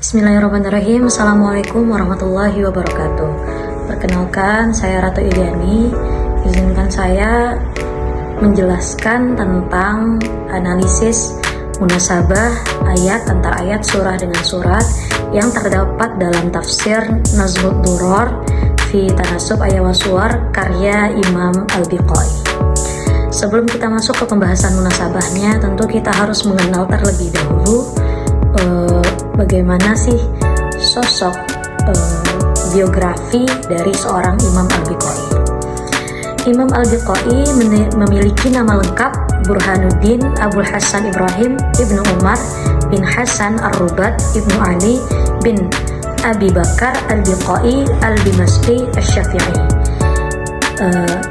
Bismillahirrahmanirrahim. Assalamualaikum warahmatullahi wabarakatuh. Perkenalkan, saya Ratu Iliani. Izinkan saya menjelaskan tentang analisis munasabah ayat antar ayat surah dengan surat yang terdapat dalam tafsir Nazmud Duror fi Tanasub Ayat wa Suwar karya Imam Al-Biqai. Sebelum kita masuk ke pembahasan munasabahnya, tentu kita harus mengenal terlebih dahulu bagaimana sih sosok biografi dari seorang Imam Al-Biqai. Imam Al-Biqai memiliki nama lengkap Burhanuddin Abul Hasan Ibrahim Ibnu Umar bin Hasan Ar-Rubat Ibnu Ali bin Abi Bakar Al-Biqai Al-Dimashqi Asy-Syafi'i.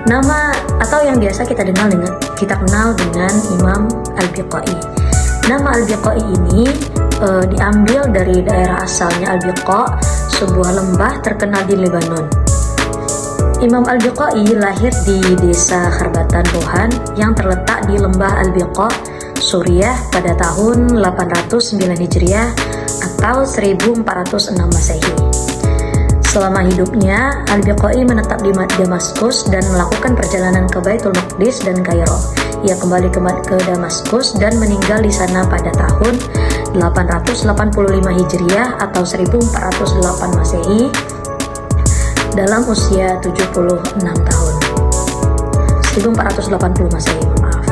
Nama atau yang biasa kita kenal dengan Imam Al-Biqai. Nama Al-Biqai ini diambil dari daerah asalnya Al-Biqa, sebuah lembah terkenal di Lebanon. Imam Al-Biqai lahir di desa Kharbatan Rohan yang terletak di lembah Al-Biqa, Suriah pada tahun 809 Hijriah atau 1406 Masehi. Selama hidupnya, Al-Biqai menetap di Damaskus dan melakukan perjalanan ke Baitul Maqdis dan Kairo. Ia kembali ke Damaskus dan meninggal di sana pada tahun 885 Hijriah atau 1408 Masehi dalam usia 76 tahun. 1480 Masehi, maaf.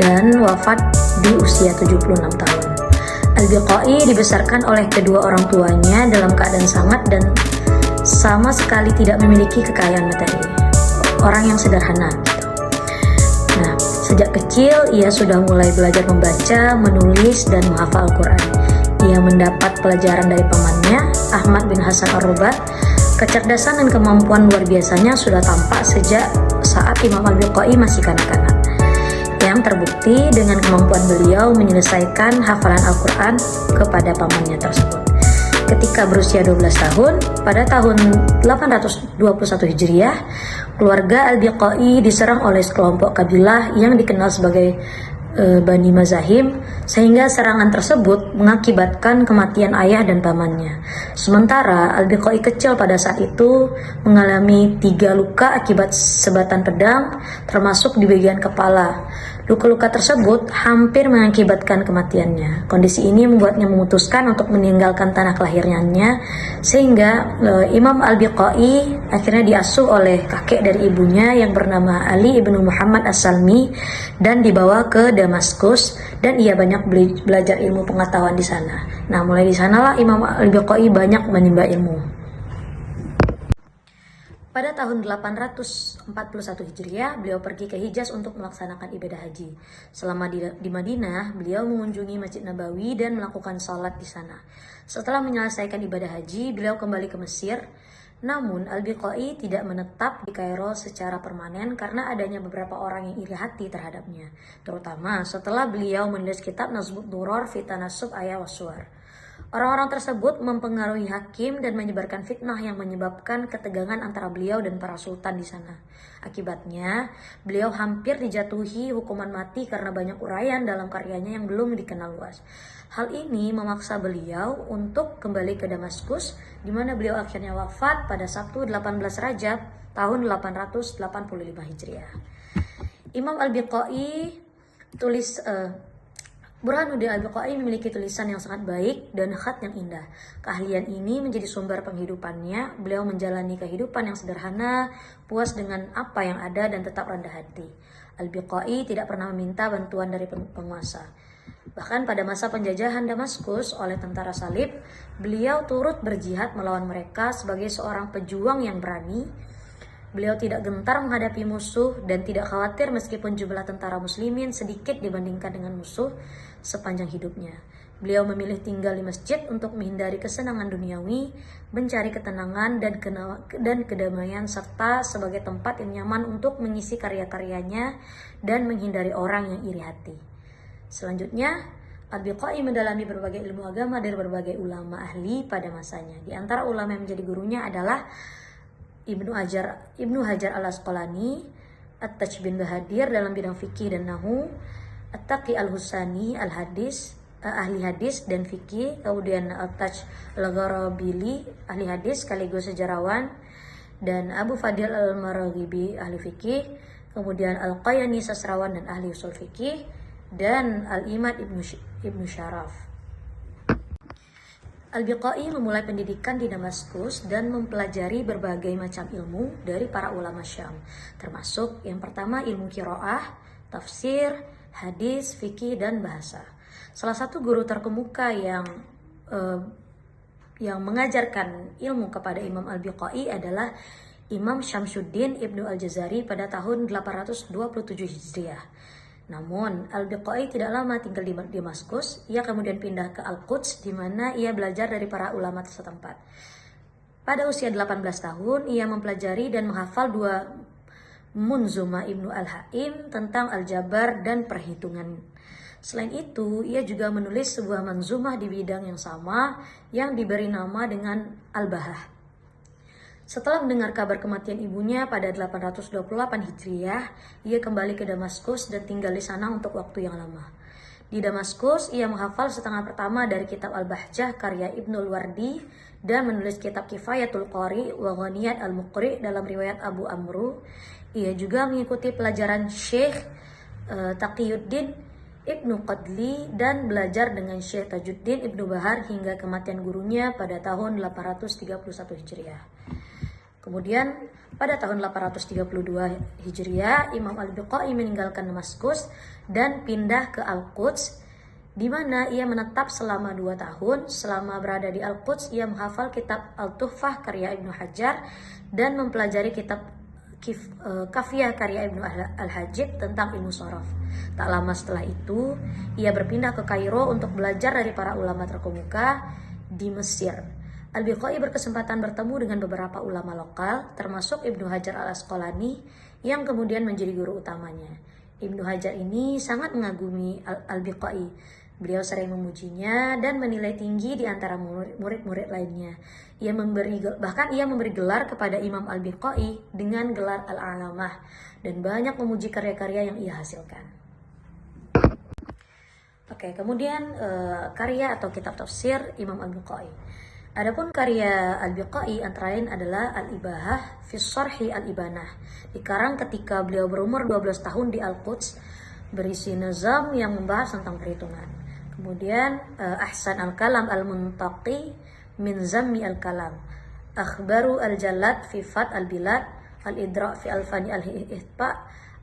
Dan wafat di usia 76 tahun. Al-Biqai dibesarkan oleh kedua orang tuanya dalam keadaan sangat dan sama sekali tidak memiliki kekayaan materi. Orang yang sederhana. Nah, sejak kecil ia sudah mulai belajar membaca, menulis, dan menghafal Al-Quran. Ia mendapat pelajaran dari pamannya, Ahmad bin Hasan Ar-Rubat. Kecerdasan dan kemampuan luar biasanya sudah tampak sejak saat Imam Al-Biqai masih kanak-kanak, yang terbukti dengan kemampuan beliau menyelesaikan hafalan Al-Quran kepada pamannya tersebut. Ketika berusia 12 tahun, pada tahun 821 Hijriah, keluarga Al-Biqai diserang oleh sekelompok kabilah yang dikenal sebagai Bani Mazahim, sehingga serangan tersebut mengakibatkan kematian ayah dan pamannya. Sementara Al-Biqai kecil pada saat itu mengalami 3 luka akibat sebatan pedang, termasuk di bagian kepala. Luka-luka tersebut hampir mengakibatkan kematiannya. Kondisi ini membuatnya memutuskan untuk meninggalkan tanah kelahirannya, sehingga Imam Al-Biqai akhirnya diasuh oleh kakek dari ibunya yang bernama Ali ibnu Muhammad As-Salmi dan dibawa ke Damaskus, dan ia banyak belajar ilmu pengetahuan di sana. Nah, mulai di sanalah Imam Al-Biqai banyak menimba ilmu. Pada tahun 841 Hijriah, beliau pergi ke Hijaz untuk melaksanakan ibadah haji. Selama di Madinah, beliau mengunjungi Masjid Nabawi dan melakukan salat di sana. Setelah menyelesaikan ibadah haji, beliau kembali ke Mesir. Namun, Al-Biqai tidak menetap di Kairo secara permanen karena adanya beberapa orang yang iri hati terhadapnya, terutama setelah beliau menulis kitab Nazmud Duror fi Tanasub Ayat wa Suwar. Orang-orang tersebut mempengaruhi hakim dan menyebarkan fitnah yang menyebabkan ketegangan antara beliau dan para sultan di sana. Akibatnya, beliau hampir dijatuhi hukuman mati karena banyak uraian dalam karyanya yang belum dikenal luas. Hal ini memaksa beliau untuk kembali ke Damaskus, di mana beliau akhirnya wafat pada Sabtu 18 Rajab tahun 885 Hijriah. Imam Al-Biqai Burhanuddin Al-Biqai memiliki tulisan yang sangat baik dan khat yang indah. Keahlian ini menjadi sumber penghidupannya. Beliau menjalani kehidupan yang sederhana, puas dengan apa yang ada dan tetap rendah hati. Al-Biqai tidak pernah meminta bantuan dari penguasa. Bahkan pada masa penjajahan Damaskus oleh tentara salib, beliau turut berjihad melawan mereka sebagai seorang pejuang yang berani. Beliau tidak gentar menghadapi musuh dan tidak khawatir meskipun jumlah tentara muslimin sedikit dibandingkan dengan musuh sepanjang hidupnya. Beliau memilih tinggal di masjid untuk menghindari kesenangan duniawi, mencari ketenangan dan kedamaian, serta sebagai tempat yang nyaman untuk mengisi karya-karyanya dan menghindari orang yang iri hati. Selanjutnya, Al-Biqai mendalami berbagai ilmu agama dari berbagai ulama ahli pada masanya. Di antara ulama yang menjadi gurunya adalah Ibnu Hajar Al-Asqalani, At-Taj bin Bahadir dalam bidang fikih dan nahu, At-Taqi Al-Husani Al-Hadis, ahli hadis dan fikih, kemudian Al-Taj Al-Gharabili ahli hadis sekaligus sejarawan, dan Abu Fadil Al-Maraghibi ahli fikih, kemudian Al-Qayani sastrawan dan ahli usul fikih, dan Al-Imad Ibnu Syaraf. Al-Biqai memulai pendidikan di Damaskus dan mempelajari berbagai macam ilmu dari para ulama Syam, termasuk yang pertama ilmu qiraah, tafsir, hadis, fikih, dan bahasa. Salah satu guru terkemuka yang mengajarkan ilmu kepada Imam Al-Biqai adalah Imam Syamsuddin Ibnu Al-Jazari pada tahun 827 Hijriah. Namun, Al-Biqai tidak lama tinggal di Damaskus. Ia kemudian pindah ke Al-Quds, di mana ia belajar dari para ulama setempat. Pada usia 18 tahun, ia mempelajari dan menghafal 2 Munzumah Ibnu Al-Haim tentang aljabar dan perhitungan. Selain itu, ia juga menulis sebuah manzumah di bidang yang sama yang diberi nama dengan Al-Bahah. Setelah mendengar kabar kematian ibunya pada 828 Hijriah, ia kembali ke Damaskus dan tinggal di sana untuk waktu yang lama. Di Damaskus, ia menghafal setengah pertama dari kitab Al-Bahjah karya Ibnul Wardi dan menulis kitab Kifayatul Qari wa Ghaniyat Al-Muqri dalam riwayat Abu Amru. Ia juga mengikuti pelajaran Syekh Taqiyuddin Ibnu Qadli dan belajar dengan Syekh Tajuddin Ibnu Bahar hingga kematian gurunya pada tahun 831 Hijriah. Kemudian pada tahun 832 Hijriah, Imam Al-Biqai meninggalkan Damaskus dan pindah ke Al-Quds, di mana ia menetap selama 2 tahun. Selama berada di Al-Quds, ia menghafal kitab Al-Tuhfah karya Ibnu Hajar dan mempelajari kitab Kafiyah karya Ibnu Al-Hajib tentang ilmu sharaf. Tak lama setelah itu, ia berpindah ke Kairo untuk belajar dari para ulama terkemuka di Mesir. Al-Biqai berkesempatan bertemu dengan beberapa ulama lokal, termasuk Ibnu Hajar Al-Asqalani yang kemudian menjadi guru utamanya. Ibnu Hajar ini sangat mengagumi Al-Biqai. Beliau sering memujinya dan menilai tinggi di antara murid-murid lainnya. Bahkan ia memberi gelar kepada Imam Al-Biqai dengan gelar Al-Alamah dan banyak memuji karya-karya yang ia hasilkan. Oke, kemudian karya atau kitab tafsir Imam Al-Biqai. Adapun karya Al-Biqai antara lain adalah Al-Ibahah fi Sharhi Al-Ibanah, dikarang ketika beliau berumur 12 tahun di Al-Quds, berisi nazam yang membahas tentang perhitungan. Kemudian Ahsan Al-Kalam Al-Muntaqi min Zammi Al-Kalam, Akhbaru Al-Jalad fi Fat Al-Bilad, Al-Idra' fi Al-Fani Al-Ihba,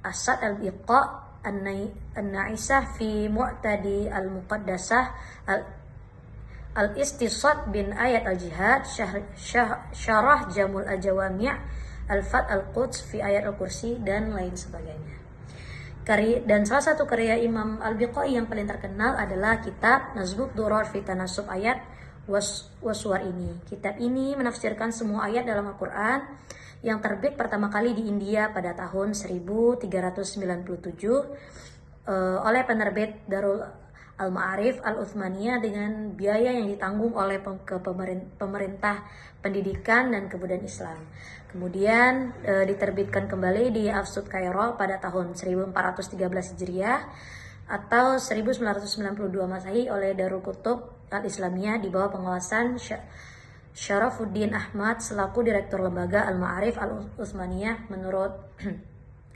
Asad Al-Iqa An-Na'isah fi Mu'tadi Al-Muqaddasah, Al-Istisad bin Ayat Al-Jihad, Syarah Jamul Al-Jawami', Al-Fat Al-Quds fi Ayat Al-Kursi, dan lain sebagainya. Dan salah satu karya Imam Al-Biqai yang paling terkenal adalah kitab Nazmud Durar fi Tanasub Ayat Waswar ini. Kitab ini menafsirkan semua ayat dalam Al-Quran yang terbit pertama kali di India pada tahun 1397 oleh penerbit Darul Al-Ma'arif Al-Uthmaniyah dengan biaya yang ditanggung oleh pemerintah pendidikan dan kebudayaan Islam. Kemudian diterbitkan kembali di Afsud Kairo pada tahun 1413 Hijriah atau 1992 Masehi oleh Darul Kutub Al-Islamiyah di bawah pengawasan Syarafuddin Ahmad selaku Direktur Lembaga Al-Ma'arif Al-Uthmaniyah. Menurut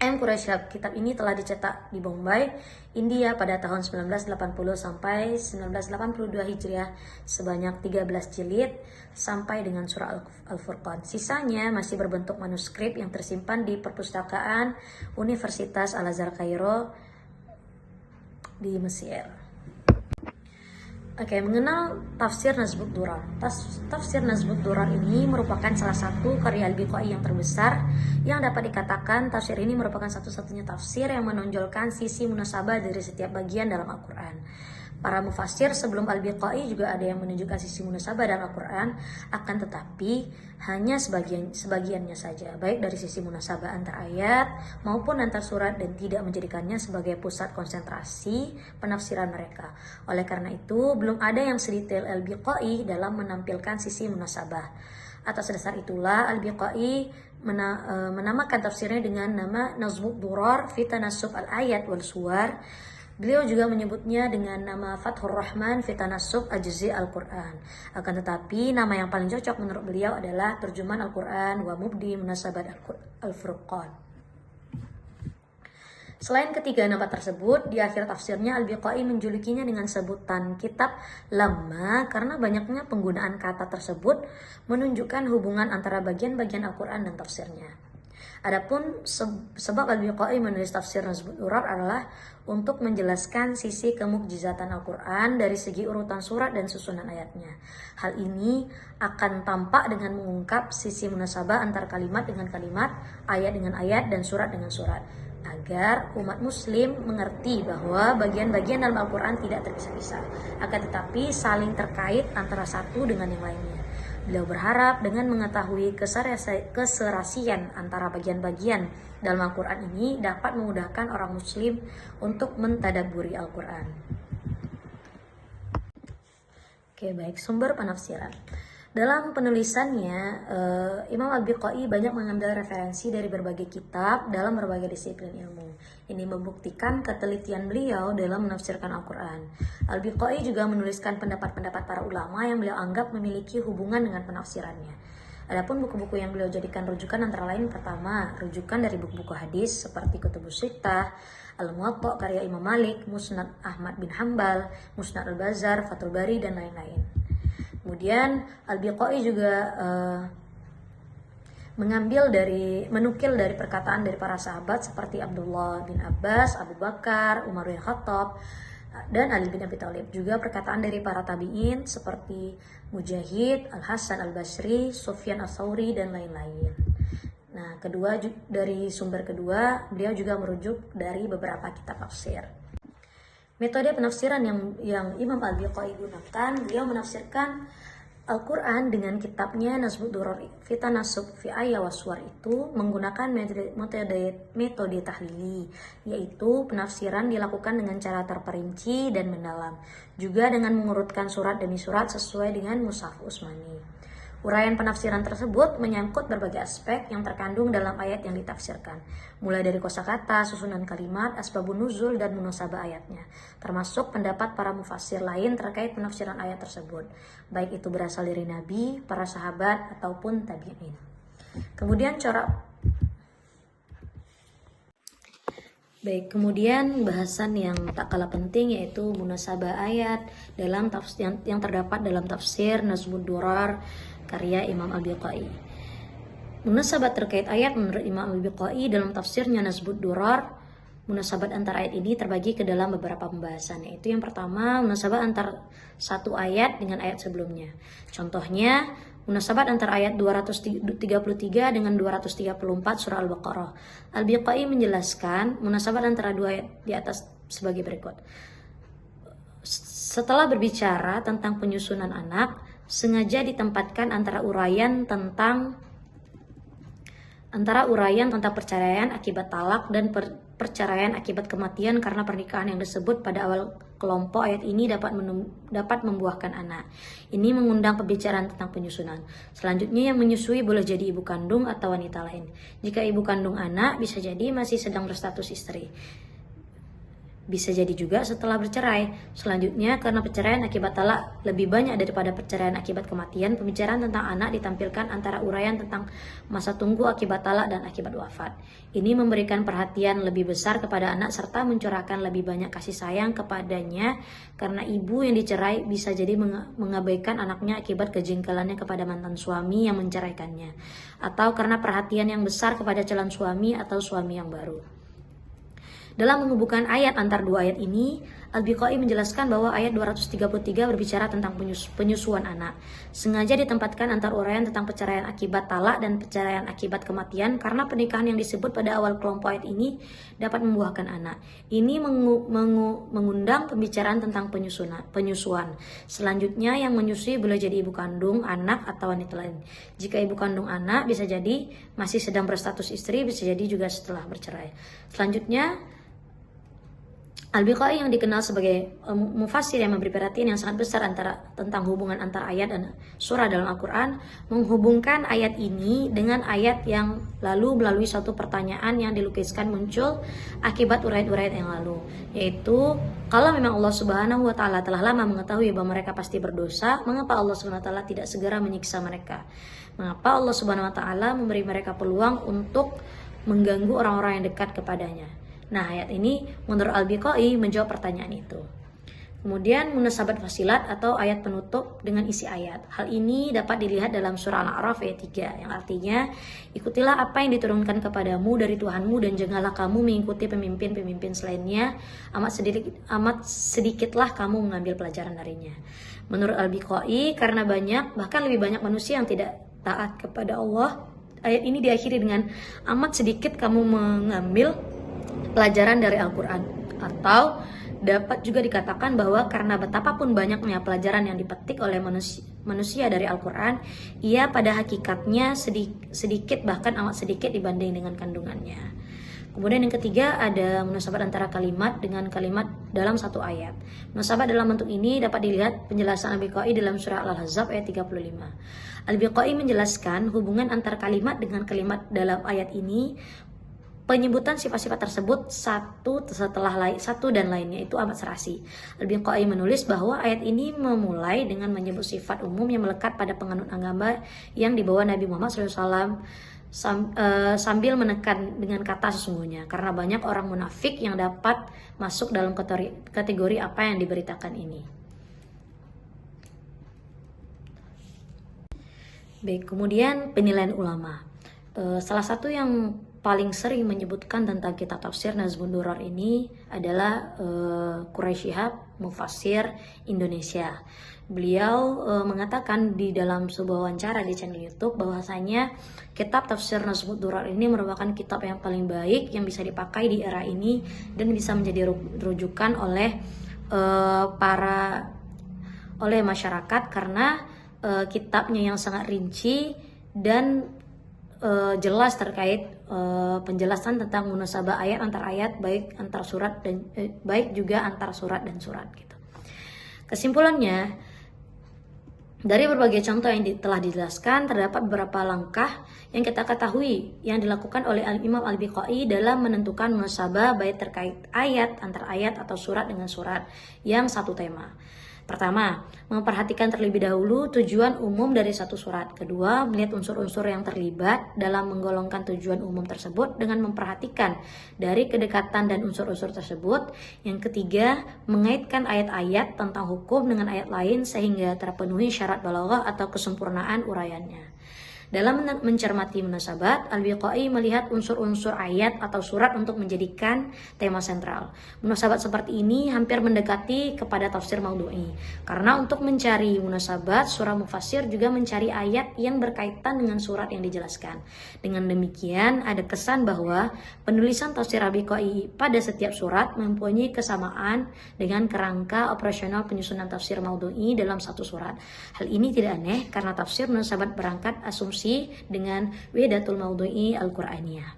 M. Quraisyab, kitab ini telah dicetak di Bombay, India pada tahun 1980 sampai 1982 Hijriah sebanyak 13 jilid sampai dengan surah Al-Furqan. Sisanya masih berbentuk manuskrip yang tersimpan di perpustakaan Universitas Al-Azhar Kairo di Mesir. Oke, mengenal tafsir Nazmud Durar. Tafsir Nazmud Durar ini merupakan salah satu karya Al-Biqai yang terbesar, yang dapat dikatakan tafsir ini merupakan satu-satunya tafsir yang menonjolkan sisi munasabah dari setiap bagian dalam Al-Quran. Para mufassir sebelum Al-Biqai juga ada yang menunjukkan sisi munasabah dalam Al-Quran, akan tetapi hanya sebagiannya saja, baik dari sisi munasabah antar ayat maupun antar surat, dan tidak menjadikannya sebagai pusat konsentrasi penafsiran mereka. Oleh karena itu, belum ada yang sedetail Al-Biqai dalam menampilkan sisi munasabah. Atas dasar itulah Al-Biqai menamakan tafsirnya dengan nama Nazmud Durar fi Tanasub Al-Ayat wal Suwar, Beliau juga menyebutnya dengan nama Fathur Rahman fi Tanassub Ajzi Al-Quran. Akan tetapi nama yang paling cocok menurut beliau adalah Terjemahan Al-Quran wa Mubdi Munasabat Al-Furqan. Selain ketiga nama tersebut, di akhir tafsirnya Al-Biqai menjulukinya dengan sebutan kitab lamma karena banyaknya penggunaan kata tersebut menunjukkan hubungan antara bagian-bagian Al-Quran dan tafsirnya. Adapun sebab Al-Biqai menulis tafsir Nazmud Durar adalah untuk menjelaskan sisi kemukjizatan Al-Quran dari segi urutan surat dan susunan ayatnya. Hal ini akan tampak dengan mengungkap sisi munasabah antar kalimat dengan kalimat, ayat dengan ayat, dan surat dengan surat, agar umat muslim mengerti bahwa bagian-bagian dalam Al-Quran tidak terpisah-pisah, akan tetapi saling terkait antara satu dengan yang lainnya. Beliau berharap dengan mengetahui keserasian antara bagian-bagian dalam Al-Quran ini dapat memudahkan orang muslim untuk mentadabburi Al-Quran. Oke, baik, sumber penafsiran. Dalam penulisannya, Imam Al-Biqai banyak mengambil referensi dari berbagai kitab dalam berbagai disiplin ilmu. Ini membuktikan ketelitian beliau dalam menafsirkan Al-Quran. Al-Biqai juga menuliskan pendapat-pendapat para ulama yang beliau anggap memiliki hubungan dengan penafsirannya. Adapun buku-buku yang beliau jadikan rujukan antara lain: pertama, rujukan dari buku-buku hadis seperti Kutubus Sittah, Al-Muwatta karya Imam Malik, Musnad Ahmad bin Hambal, Musnad Al-Bazzar, Fathul Bari, dan lain-lain. Kemudian Al-Biqai juga menukil dari perkataan dari para sahabat seperti Abdullah bin Abbas, Abu Bakar, Umar bin Khattab, dan Ali bin Abi Thalib. Juga perkataan dari para tabi'in seperti Mujahid, Al-Hasan Al-Basri, Sufyan Ats-Tsauri, dan lain-lain. Nah, dari sumber kedua, beliau juga merujuk dari beberapa kitab tafsir. Metode penafsiran yang Imam Al-Biqai gunakan, beliau menafsirkan Al-Quran dengan kitabnya Nazmud Durar fi Tanassub fi Ayat wa Suwar itu menggunakan metode tahlili, yaitu penafsiran dilakukan dengan cara terperinci dan mendalam, juga dengan mengurutkan surat demi surat sesuai dengan Mushaf Utsmani. Uraian penafsiran tersebut menyangkut berbagai aspek yang terkandung dalam ayat yang ditafsirkan, mulai dari kosakata, susunan kalimat, asbabun nuzul, dan munasabah ayatnya, termasuk pendapat para mufassir lain terkait penafsiran ayat tersebut, baik itu berasal dari Nabi, para sahabat, ataupun tabi'in. Kemudian bahasan yang tak kalah penting yaitu munasabah ayat dalam tafsir yang terdapat dalam tafsir Nazmud Durar karya Imam Al-Biqai. Munasabat terkait ayat menurut Imam Al-Biqai dalam tafsirnya Nazmud Durar, munasabat antar ayat ini terbagi ke dalam beberapa pembahasan, yaitu yang pertama, munasabat antar satu ayat dengan ayat sebelumnya. Contohnya, munasabat antar ayat 233 dengan 234 surah Al-Baqarah. Al-Biqai menjelaskan munasabat antara dua ayat di atas sebagai berikut. Setelah berbicara tentang penyusunan anak, sengaja ditempatkan antara uraian tentang perceraian akibat talak dan perceraian akibat kematian karena pernikahan yang disebut pada awal kelompok ayat ini dapat membuahkan anak. Ini mengundang pembicaraan tentang penyusunan. Selanjutnya, yang menyusui boleh jadi ibu kandung atau wanita lain. Jika ibu kandung anak, bisa jadi masih sedang berstatus istri. Bisa jadi juga setelah bercerai. Selanjutnya, karena perceraian akibat talak lebih banyak daripada perceraian akibat kematian, pembicaraan tentang anak ditampilkan antara uraian tentang masa tunggu akibat talak dan akibat wafat. Ini memberikan perhatian lebih besar kepada anak serta mencurahkan lebih banyak kasih sayang kepadanya, karena ibu yang dicerai bisa jadi mengabaikan anaknya akibat kejengkelannya kepada mantan suami yang menceraikannya, atau karena perhatian yang besar kepada calon suami atau suami yang baru. Dalam menghubungkan ayat antar dua ayat ini, Al-Biqai menjelaskan bahwa ayat 233 berbicara tentang penyusuan anak. Sengaja ditempatkan antar uraian tentang perceraian akibat talak dan perceraian akibat kematian karena pernikahan yang disebut pada awal kelompok ayat ini dapat membuahkan anak. Ini mengundang pembicaraan tentang penyusuan. Selanjutnya, yang menyusui boleh jadi ibu kandung, anak, atau wanita lain. Jika ibu kandung anak, bisa jadi masih sedang berstatus istri, bisa jadi juga setelah bercerai. Selanjutnya, Al-Biqai yang dikenal sebagai mufassir yang memberi perhatian yang sangat besar tentang hubungan antara ayat dan surah dalam Al-Quran, menghubungkan ayat ini dengan ayat yang lalu melalui suatu pertanyaan yang dilukiskan muncul akibat urayat-urayat yang lalu, yaitu kalau memang Allah Subhanahu wa Ta'ala telah lama mengetahui bahwa mereka pasti berdosa, mengapa Allah Subhanahu wa Ta'ala tidak segera menyiksa mereka? Mengapa Allah Subhanahu wa Ta'ala memberi mereka peluang untuk mengganggu orang-orang yang dekat kepadanya? Nah, ayat ini menurut Al-Biqai menjawab pertanyaan itu. Kemudian munasabat fasilat atau ayat penutup dengan isi ayat. Hal ini dapat dilihat dalam surah Al-A'raf ayat 3 yang artinya, ikutilah apa yang diturunkan kepadamu dari Tuhanmu dan janganlah kamu mengikuti pemimpin-pemimpin selainnya, amat sedikitlah kamu mengambil pelajaran darinya. Menurut Al-Biqai, karena bahkan lebih banyak manusia yang tidak taat kepada Allah, ayat ini diakhiri dengan amat sedikit kamu mengambil pelajaran dari Al-Quran. Atau dapat juga dikatakan bahwa karena betapapun banyaknya pelajaran yang dipetik oleh manusia dari Al-Quran, ia pada hakikatnya sedikit bahkan amat sedikit dibanding dengan kandungannya. Kemudian yang ketiga ada munasabat antara kalimat dengan kalimat dalam satu ayat. Munasabat dalam bentuk ini dapat dilihat penjelasan Al-Biqai dalam surah Al-Ahzab ayat 35. Al-Biqai menjelaskan hubungan antara kalimat dengan kalimat dalam ayat ini. Penyebutan sifat-sifat tersebut satu dan lainnya itu amat serasi. Al-Biqai menulis bahwa ayat ini memulai dengan menyebut sifat umum yang melekat pada penganut agama yang dibawa Nabi Muhammad SAW sambil menekan dengan kata sesungguhnya, karena banyak orang munafik yang dapat masuk dalam kategori apa yang diberitakan ini. Baik, kemudian penilaian ulama. Salah satu yang paling sering menyebutkan tentang kitab tafsir Nazmun Durar ini adalah Quraish Shihab, mufassir Indonesia. Beliau mengatakan di dalam sebuah wawancara di channel YouTube bahwasanya kitab tafsir Nazmun Durar ini merupakan kitab yang paling baik yang bisa dipakai di era ini dan bisa menjadi rujukan oleh masyarakat karena kitabnya yang sangat rinci dan jelas terkait penjelasan tentang munasabah ayat antar ayat, baik antar surat dan baik juga antar surat dan surat gitu. Kesimpulannya, dari berbagai contoh yang telah dijelaskan, terdapat beberapa langkah yang kita ketahui yang dilakukan oleh Imam Al-Biqai dalam menentukan munasabah baik terkait ayat antar ayat atau surat dengan surat yang satu tema. Pertama, memperhatikan terlebih dahulu tujuan umum dari satu surat. Kedua, melihat unsur-unsur yang terlibat dalam menggolongkan tujuan umum tersebut dengan memperhatikan dari kedekatan dan unsur-unsur tersebut. Yang ketiga, mengaitkan ayat-ayat tentang hukum dengan ayat lain sehingga terpenuhi syarat balaghah atau kesempurnaan uraiannya. Dalam mencermati munasabat, Al-Biqai melihat unsur-unsur ayat atau surat untuk menjadikan tema sentral. Munasabat seperti ini hampir mendekati kepada tafsir maudhu'i. Karena untuk mencari munasabat, surah mufassir juga mencari ayat yang berkaitan dengan surat yang dijelaskan. Dengan demikian, ada kesan bahwa penulisan tafsir Al-Biqai pada setiap surat mempunyai kesamaan dengan kerangka operasional penyusunan tafsir maudhu'i dalam satu surat. Hal ini tidak aneh karena tafsir munasabat berangkat asumsi dengan Widatul Maudhu'i Al-Qur'aniyah.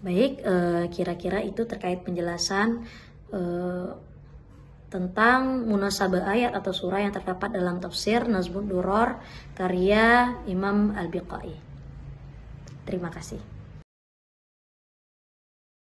Baik, kira-kira itu terkait penjelasan tentang munasabah ayat atau surah yang terdapat dalam tafsir Nazmun Durar karya Imam Al-Biqai. Terima kasih.